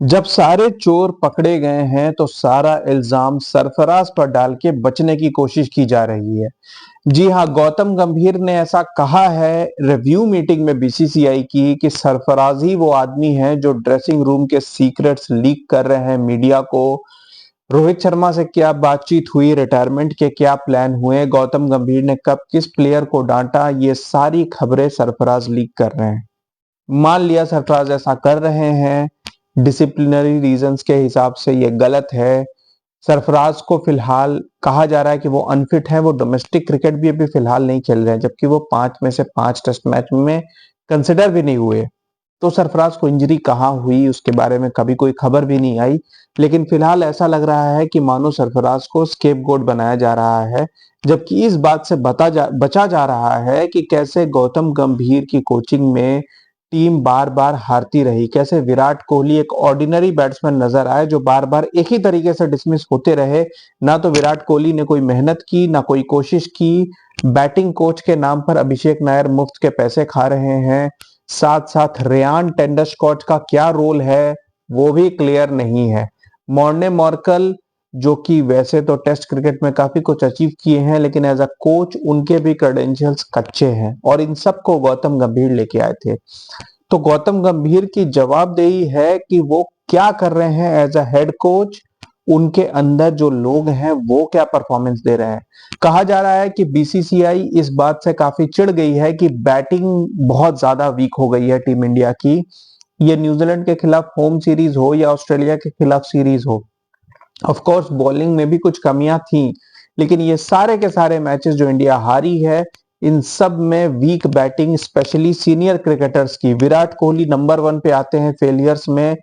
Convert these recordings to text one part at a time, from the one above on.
जब सारे चोर पकड़े गए हैं तो सारा इल्जाम सरफराज पर डाल के बचने की कोशिश की जा रही है। जी हां, गौतम गंभीर ने ऐसा कहा है रिव्यू मीटिंग में बीसीसीआई की कि सरफराज ही वो आदमी है जो ड्रेसिंग रूम के सीक्रेट्स लीक कर रहे हैं मीडिया को। रोहित शर्मा से क्या बातचीत हुई, रिटायरमेंट के क्या प्लान हुए, गौतम गंभीर ने कब किस प्लेयर को डांटा, ये सारी खबरें सरफराज लीक कर रहे हैं। मान लिया सरफराज ऐसा कर रहे हैं, डिसिप्लिनरी रीजंस के हिसाब से ये गलत है। सरफराज को फिलहाल कहा जा रहा है कि वो अनफिट है, वो डोमेस्टिक क्रिकेट भी अभी फिलहाल नहीं खेल रहे हैं, जबकि वो 5 में से 5 टेस्ट मैच में कंसिडर भी नहीं हुए। तो सरफराज को इंजरी कहाँ हुई उसके बारे में कभी कोई खबर भी नहीं आई। लेकिन फिलहाल ऐसा लग रहा है कि मानो सरफराज को स्केपगोट बनाया जा रहा है, जबकि इस बात से बचा जा रहा है कि कैसे गौतम गंभीर की कोचिंग में टीम बार बार हारती रही, कैसे विराट कोहली एक ऑर्डिनरी बैट्समैन नजर आए जो बार बार एक ही तरीके से डिसमिस होते रहे। ना तो विराट कोहली ने कोई मेहनत की, ना कोई कोशिश की। बैटिंग कोच के नाम पर अभिषेक नायर मुफ्त के पैसे खा रहे हैं। साथ साथ रेयान टेंडरस्कॉट का क्या रोल है वो भी क्लियर नहीं है। मॉर्ने मॉर्कल जो कि वैसे तो टेस्ट क्रिकेट में काफी कुछ अचीव किए हैं, लेकिन एज अ कोच उनके भी क्रेडेंशियल्स कच्चे हैं, और इन सबको गौतम गंभीर लेके आए थे। तो गौतम गंभीर की जवाबदेही है कि वो क्या कर रहे हैं एज अ हेड कोच, उनके अंदर जो लोग हैं वो क्या परफॉर्मेंस दे रहे हैं। कहा जा रहा है कि बीसीसीआई इस बात से काफी चिढ़ गई है कि बैटिंग बहुत ज्यादा वीक हो गई है टीम इंडिया की। ये न्यूजीलैंड के खिलाफ होम सीरीज हो या ऑस्ट्रेलिया के खिलाफ सीरीज हो, ऑफ कोर्स बॉलिंग में भी कुछ कमियां थी, लेकिन ये सारे के सारे मैचेस जो इंडिया हारी है, इन सब में weak batting, specially senior cricketers की। विराट कोहली नंबर 1 पे आते हैं फेलियर्स में।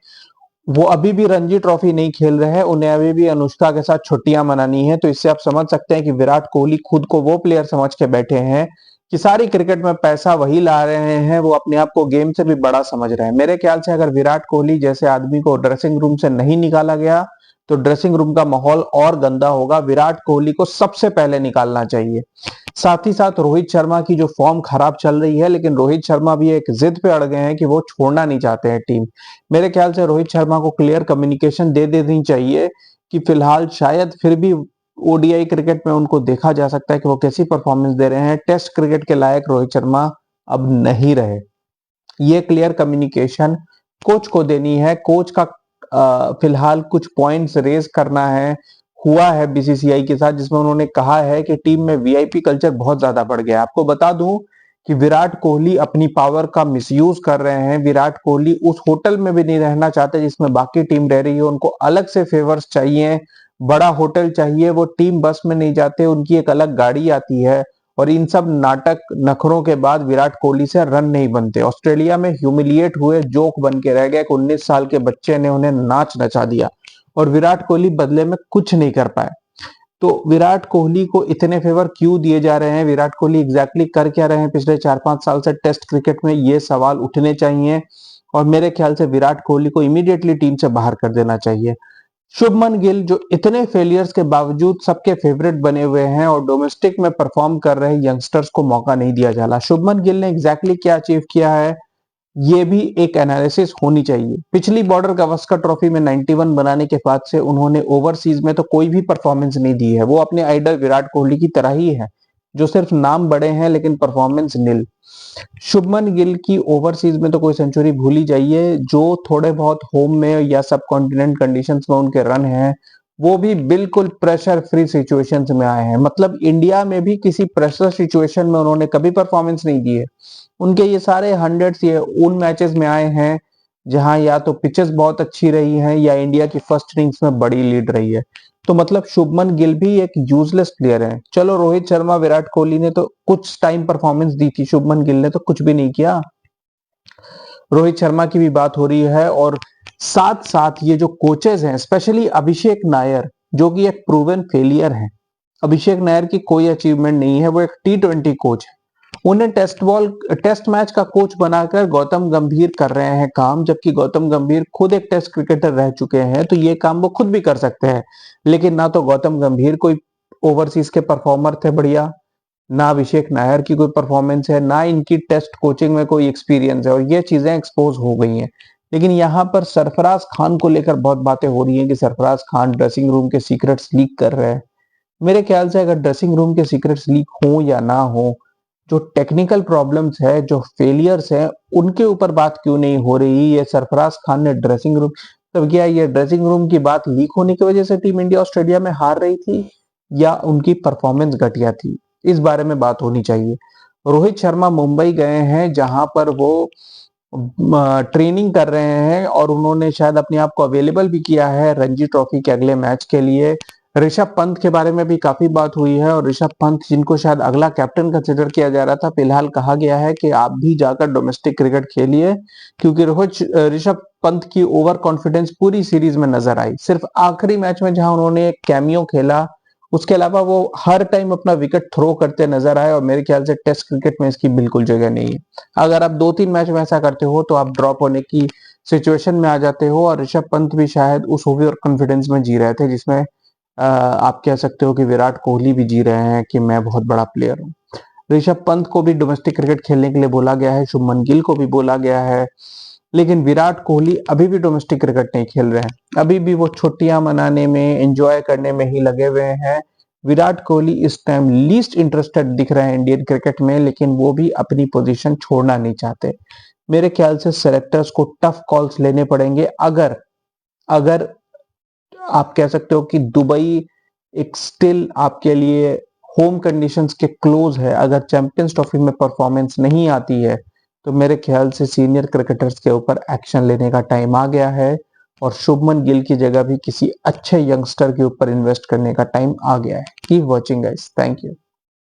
वो अभी भी रणजी ट्रॉफी नहीं खेल रहे हैं, उन्हें अभी भी अनुष्का के साथ छुट्टियां मनानी है। तो इससे आप समझ सकते हैं कि विराट कोहली खुद को वो प्लेयर समझ के बैठे हैं कि सारी क्रिकेट में पैसा वही ला रहे हैं, वो अपने आप को गेम से भी बड़ा समझ रहे हैं। मेरे ख्याल से अगर विराट कोहली जैसे आदमी को ड्रेसिंग रूम से नहीं निकाला गया तो ड्रेसिंग रूम का माहौल और गंदा होगा। विराट कोहली को सबसे पहले निकालना चाहिए। साथ ही साथ रोहित शर्मा की जो फॉर्म खराब चल रही है, लेकिन रोहित शर्मा भी एक जिद पे अड़ गए हैं कि वो छोड़ना नहीं चाहते हैं टीम। मेरे ख्याल से रोहित शर्मा को क्लियर कम्युनिकेशन दे देनी चाहिए कि फिलहाल शायद फिर भी ओडीआई क्रिकेट में उनको देखा जा सकता है कि वो कैसी परफॉर्मेंस दे रहे हैं। टेस्ट क्रिकेट के लायक रोहित शर्मा अब नहीं रहे। ये क्लियर कम्युनिकेशन कोच को देनी है। कोच का फिलहाल कुछ पॉइंट्स रेज करना है, हुआ है बीसीसीआई के साथ, जिसमें उन्होंने कहा है कि टीम में वीआईपी कल्चर बहुत ज्यादा बढ़ गया है। आपको बता दूं कि विराट कोहली अपनी पावर का मिसयूज कर रहे हैं। विराट कोहली उस होटल में भी नहीं रहना चाहते जिसमें बाकी टीम रह रही है, उनको अलग से फेवर्स चाहिए, बड़ा होटल चाहिए। वो टीम बस में नहीं जाते, उनकी एक अलग गाड़ी आती है। और इन सब नाटक नखरों के बाद विराट कोहली से रन नहीं बनते। ऑस्ट्रेलिया में ह्यूमिलिएट हुए, जोक बन के रह गए। 19 साल के बच्चे ने उन्हें नाच नचा दिया और विराट कोहली बदले में कुछ नहीं कर पाए। तो विराट कोहली को इतने फेवर क्यों दिए जा रहे हैं, विराट कोहली एग्जैक्टली कर क्या रहे हैं पिछले 4-5 साल से टेस्ट क्रिकेट में, ये सवाल उठने चाहिए। और मेरे ख्याल से विराट कोहली को इमीडिएटली टीम से बाहर कर देना चाहिए। शुभमन गिल जो इतने फेलियर्स के बावजूद सबके फेवरेट बने हुए हैं और डोमेस्टिक में परफॉर्म कर रहे यंगस्टर्स को मौका नहीं दिया जा रहा। शुभमन गिल ने एग्जैक्टली क्या अचीव किया है, ये भी एक एनालिसिस होनी चाहिए। पिछली बॉर्डर गावस्कर ट्रॉफी में 91 बनाने के बाद से उन्होंने ओवरसीज में तो कोई भी परफॉर्मेंस नहीं दी है। वो अपने आइडल विराट कोहली की तरह ही है, जो सिर्फ नाम बड़े हैं लेकिन परफॉर्मेंस नील। शुभमन गिल की ओवरसीज में तो कोई सेंचुरी भूल ही जाइए। जो थोड़े बहुत होम में या सब कॉन्टिनेंट कंडीशंस में उनके रन हैं, वो भी बिल्कुल प्रेशर फ्री सिचुएशंस में आए हैं। मतलब इंडिया में भी किसी प्रेशर सिचुएशन में उन्होंने कभी परफॉर्मेंस नहीं दी है। उनके ये सारे हंड्रेड्स ये उन मैचेस में आए हैं जहां या तो पिचेस बहुत अच्छी रही हैं या इंडिया की फर्स्ट इनिंग्स में बड़ी लीड रही है। तो मतलब शुभमन गिल भी एक यूजलेस प्लेयर है। चलो रोहित शर्मा विराट कोहली ने तो कुछ टाइम परफॉर्मेंस दी थी, शुभमन गिल ने तो कुछ भी नहीं किया। रोहित शर्मा की भी बात हो रही है, और साथ साथ ये जो कोचेस हैं, स्पेशली अभिषेक नायर जो कि एक प्रूवन फेलियर है। अभिषेक नायर की कोई अचीवमेंट नहीं है, वो एक टी20 कोच है। उन्हें टेस्ट मैच का कोच बनाकर गौतम गंभीर कर रहे हैं काम, जबकि गौतम गंभीर खुद एक टेस्ट क्रिकेटर रह चुके हैं, तो ये काम वो खुद भी कर सकते हैं। लेकिन ना तो गौतम गंभीर कोई ओवरसीज के परफॉर्मर थे बढ़िया, ना अभिषेक नायर की कोई परफॉर्मेंस है, ना इनकी टेस्ट कोचिंग में कोई एक्सपीरियंस है, और ये चीजें एक्सपोज हो गई हैं। लेकिन यहाँ पर सरफराज खान को लेकर बहुत बातें हो रही हैं कि सरफराज खान ड्रेसिंग रूम के सीक्रेट्स लीक कर रहे हैं। मेरे ख्याल से अगर ड्रेसिंग रूम के सीक्रेट्स लीक हो या ना हो, जो टेक्निकल प्रॉब्लम्स है, जो फेलियर्स हैं, उनके ऊपर बात क्यों नहीं हो रही? ये सरफराज खान ने ड्रेसिंग रूम, तब क्या ये ड्रेसिंग रूम की बात लीक होने की वजह से टीम इंडिया ऑस्ट्रेलिया में हार रही थी या उनकी परफॉर्मेंस घटिया थी? इस बारे में बात होनी चाहिए। रोहित शर्मा मुंबई गए हैं जहां पर वो ट्रेनिंग कर रहे हैं और उन्होंने शायद अपने आप को अवेलेबल भी किया है रणजी ट्रॉफी के अगले मैच के लिए। ऋषभ पंत के बारे में भी काफी बात हुई है और ऋषभ पंत जिनको शायद अगला कैप्टन कंसिडर किया जा रहा था, फिलहाल कहा गया है कि आप भी जाकर डोमेस्टिक क्रिकेट खेलिए, क्योंकि ऋषभ पंत की ओवर कॉन्फिडेंस पूरी सीरीज में नजर आई। सिर्फ आखिरी मैच में जहां उन्होंने कैमियो खेला, उसके अलावा वो हर टाइम अपना विकेट थ्रो करते नजर आए और मेरे ख्याल से टेस्ट क्रिकेट में इसकी बिल्कुल जगह नहीं है। अगर आप 2-3 मैच में ऐसा करते हो तो आप ड्रॉप होने की सिचुएशन में आ जाते हो और ऋषभ पंत भी शायद उस ओवर कॉन्फिडेंस में जी रहे थे जिसमें आप कह सकते हो कि विराट कोहली भी जी रहे हैं कि मैं बहुत बड़ा प्लेयर हूँ। ऋषभ पंत को भी डोमेस्टिक क्रिकेट खेलने के लिए बोला गया है, शुभमन गिल को भी बोला गया है, लेकिन विराट कोहली अभी भी डोमेस्टिक क्रिकेट नहीं खेल रहे हैं। अभी भी वो छुट्टियां मनाने में, एंजॉय करने में ही लगे हुए हैं। विराट कोहली इस टाइम लीस्ट इंटरेस्टेड दिख रहे हैं इंडियन क्रिकेट में, लेकिन वो भी अपनी पोजीशन छोड़ना नहीं चाहते। मेरे ख्याल से सेलेक्टर्स को टफ कॉल्स लेने पड़ेंगे। अगर अगर आप कह सकते हो कि दुबई एक स्टिल आपके लिए होम कंडीशंस के क्लोज है, अगर चैंपियंस ट्रॉफी में परफॉर्मेंस नहीं आती है तो मेरे ख्याल से सीनियर क्रिकेटर्स के ऊपर एक्शन लेने का टाइम आ गया है और शुभमन गिल की जगह भी किसी अच्छे यंगस्टर के ऊपर इन्वेस्ट करने का टाइम आ गया है। Keep watching guys, thank you.